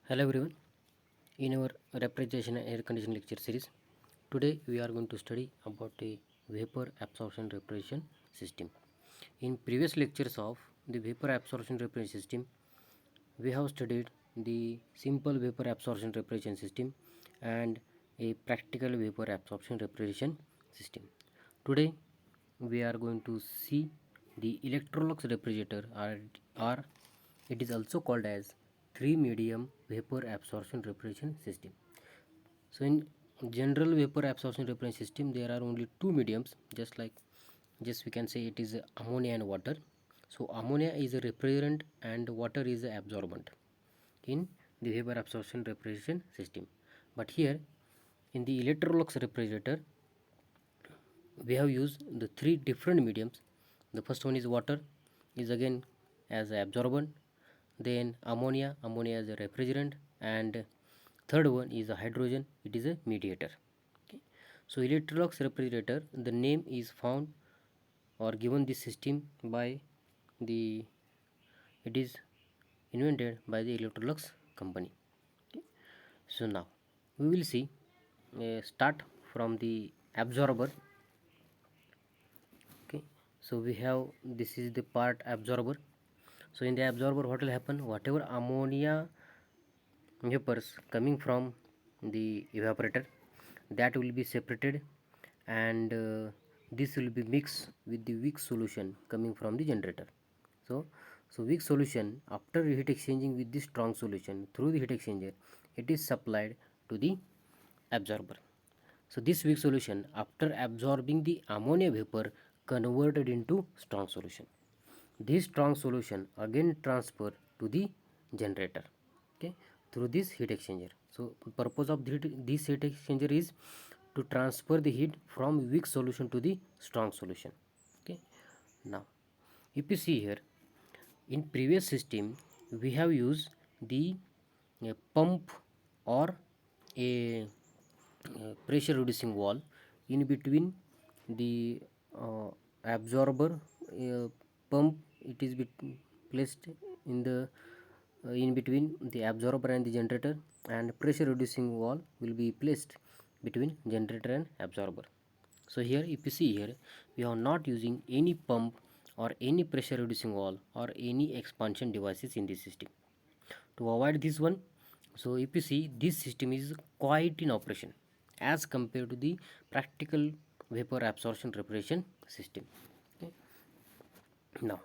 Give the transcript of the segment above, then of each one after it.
Hello everyone. In our refrigeration and air conditioning lecture series, today we are going to study about a vapor absorption refrigeration system. In previous lectures of the vapor absorption refrigeration system, we have studied the simple vapor absorption refrigeration system and a practical vapor absorption refrigeration system. Today we are going to see the Electrolux refrigerator, or it is also called as three medium vapor absorption refrigeration system. So in general vapor absorption refrigeration system there are only two mediums, just we can say it is ammonia and water. So ammonia is a refrigerant and water is a absorbent in the vapor absorption refrigeration system. But here in the Electrolux refrigerator we have used the three different mediums. The first one is water, is again as a absorbent, then ammonia is a refrigerant, and third one is a hydrogen, it is a mediator. Okay. So Electrolux refrigerator, the name is found or given this system by the it is invented by the Electrolux company. Okay. So now we will see, start from the absorber. Okay, so we have, this is the part absorber. So in the absorber what will happen, whatever ammonia vapors coming from the evaporator, that will be separated, and this will be mixed with the weak solution coming from the generator. So weak solution, after heat exchanging with the strong solution through the heat exchanger, it is supplied to the absorber. So this weak solution, after absorbing the ammonia vapor, converted into strong solution. This strong solution again transfer to the generator, okay, through this heat exchanger. So purpose of this heat exchanger is to transfer the heat from weak solution to the strong solution. Okay. Now if you see here, in previous system we have used the pump or a pressure reducing wall in between the absorber, pump, it is placed in the in between the absorber and the generator, and pressure reducing wall will be placed between generator and absorber. So here if you see here, we are not using any pump or any pressure reducing wall or any expansion devices in this system. To avoid this one, so if you see, this system is quite in operation as compared to the practical vapor absorption refrigeration system. Okay. Now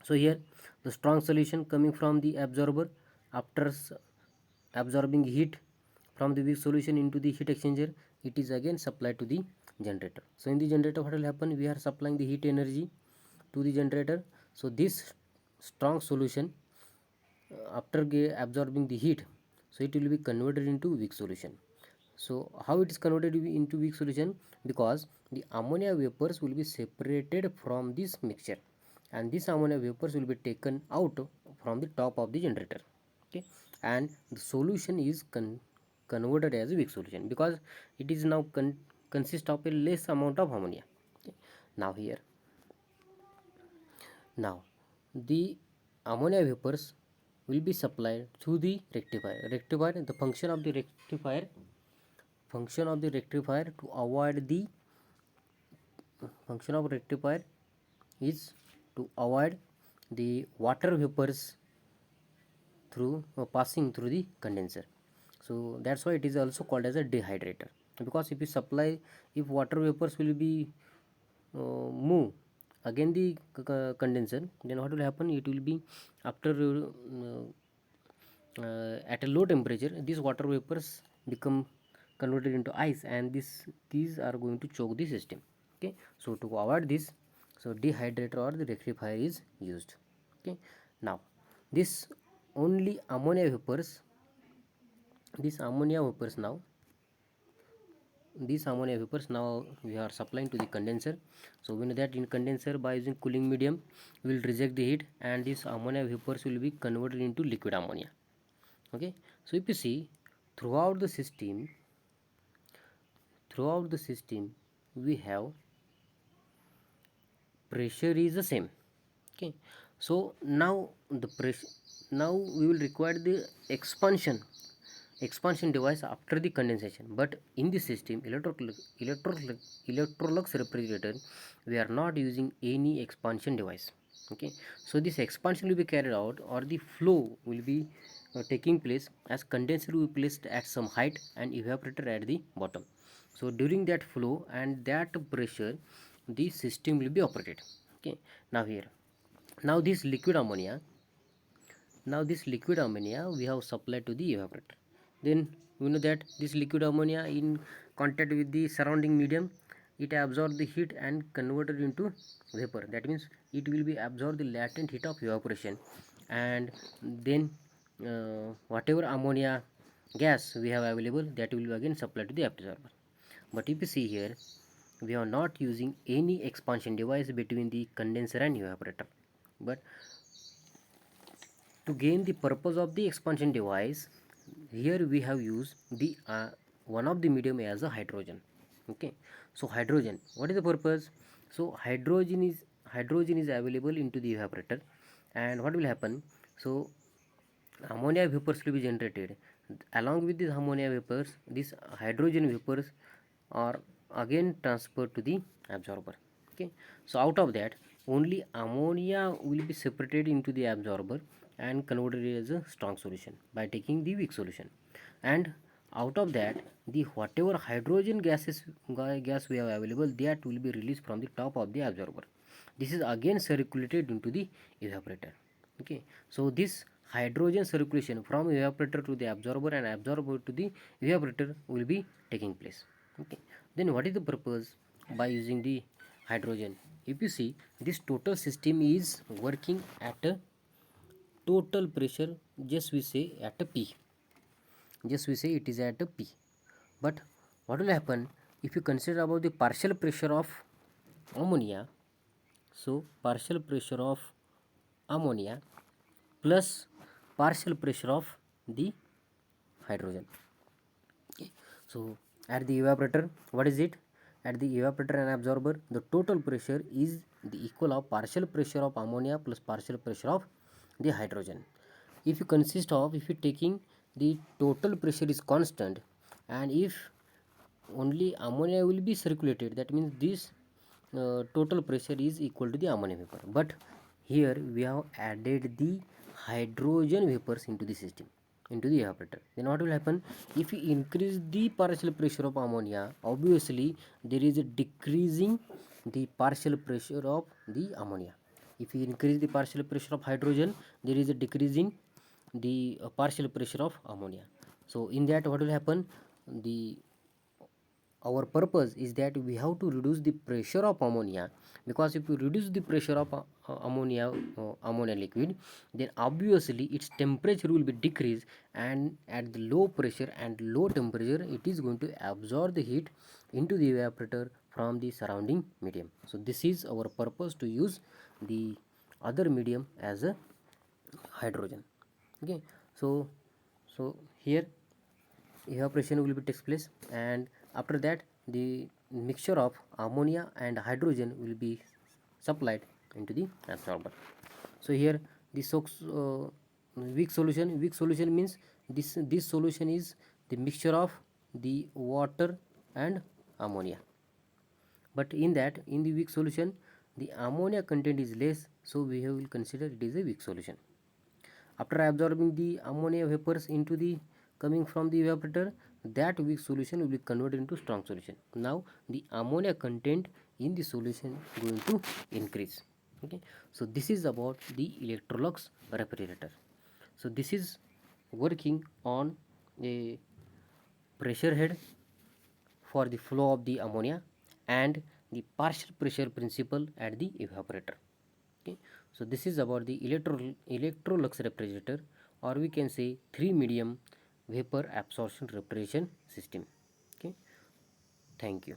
so here the strong solution coming from the absorber, after absorbing heat from the weak solution into the heat exchanger, it is again supplied to the generator. So in the generator what will happen, we are supplying the heat energy to the generator. So this strong solution, after absorbing the heat, so it will be converted into weak solution. So how it is converted into weak solution, because the ammonia vapors will be separated from this mixture, and this ammonia vapors will be taken out from the top of the generator. Okay, and the solution is converted as a weak solution, because it is now consist of a less amount of ammonia. Okay. Now here, now the ammonia vapors will be supplied through the rectifier. The function of the rectifier to avoid the function of rectifier is to avoid the water vapors through passing through the condenser. So that's why it is also called as a dehydrator, because if you supply, if water vapors will be move again the condenser, then what will happen, it will be after at a low temperature, these water vapors become converted into ice, and these are going to choke the system. Okay, so to avoid this, so dehydrator or the rectifier is used. Okay, now this only ammonia vapors, this ammonia vapors now these ammonia vapors now we are supplying to the condenser. So we know that in condenser, by using cooling medium, we will reject the heat, and these ammonia vapors will be converted into liquid ammonia. Okay, so if you see, throughout the system we have pressure is the same. Okay, So now the pressure, now we will require the expansion device after the condensation. But in this system, Electrolux refrigerator, we are not using any expansion device. Okay, so this expansion will be carried out, or the flow will be taking place as condenser will be placed at some height and evaporator at the bottom. So during that flow and that pressure, the system will be operated. Okay, now here, now this liquid ammonia, we have supplied to the evaporator. Then we know that this liquid ammonia in contact with the surrounding medium, it absorbs the heat and converted into vapor. That means it will be absorb the latent heat of evaporation, and then whatever ammonia gas we have available, that will be again supplied to the absorber. But if you see here, we are not using any expansion device between the condenser and evaporator. But to gain the purpose of the expansion device, here we have used the one of the medium as a hydrogen. Okay, so hydrogen, what is the purpose? So hydrogen is available into the evaporator, and what will happen? So ammonia vapors will be generated. Along with these ammonia vapors, these hydrogen vapors are again transferred to the absorber. Okay, so out of that, only ammonia will be separated into the absorber and converted as a strong solution by taking the weak solution. And out of that, the whatever hydrogen gas we have available, that will be released from the top of the absorber. This is again circulated into the evaporator. Okay, so this hydrogen circulation from evaporator to the absorber and absorber to the evaporator will be taking place. Okay, then what is the purpose by using the hydrogen? If you see, this total system is working at a total pressure, just we say at a P, just we say it is at a P. But what will happen if you consider about the partial pressure of ammonia? So partial pressure of ammonia plus partial pressure of the hydrogen. Okay, so at the evaporator, what is it? At the evaporator and absorber, the total pressure is the equal of partial pressure of ammonia plus partial pressure of the hydrogen. If you taking the total pressure is constant, and if only ammonia will be circulated, that means this total pressure is equal to the ammonia vapor. But here we have added the hydrogen vapors into the system, into the evaporator. Then what will happen? If you increase the partial pressure of ammonia, obviously there is a decreasing the partial pressure of the ammonia. If you increase the partial pressure of hydrogen, there is a decreasing the partial pressure of ammonia. So in that, what will happen? The our purpose is that we have to reduce the pressure of ammonia, because if you reduce the pressure of ammonia liquid, then obviously its temperature will be decreased, and at the low pressure and low temperature, it is going to absorb the heat into the evaporator from the surrounding medium. So this is our purpose, to use the other medium as a hydrogen. Okay, so here evaporation will be takes place, and after that the mixture of ammonia and hydrogen will be supplied into the absorber. So here this weak solution means this solution is the mixture of the water and ammonia. But in that, in the weak solution, the ammonia content is less, so we will consider it is a weak solution. After absorbing the ammonia vapors into the coming from the evaporator, that weak solution will be converted into strong solution. Now the ammonia content in the solution going to increase. Okay, so this is about the Electrolux refrigerator. So this is working on a pressure head for the flow of the ammonia and the partial pressure principle at the evaporator. Okay, so this is about the Electrolux refrigerator, or we can say 3 medium vapor absorption refrigeration system. Okay, thank you.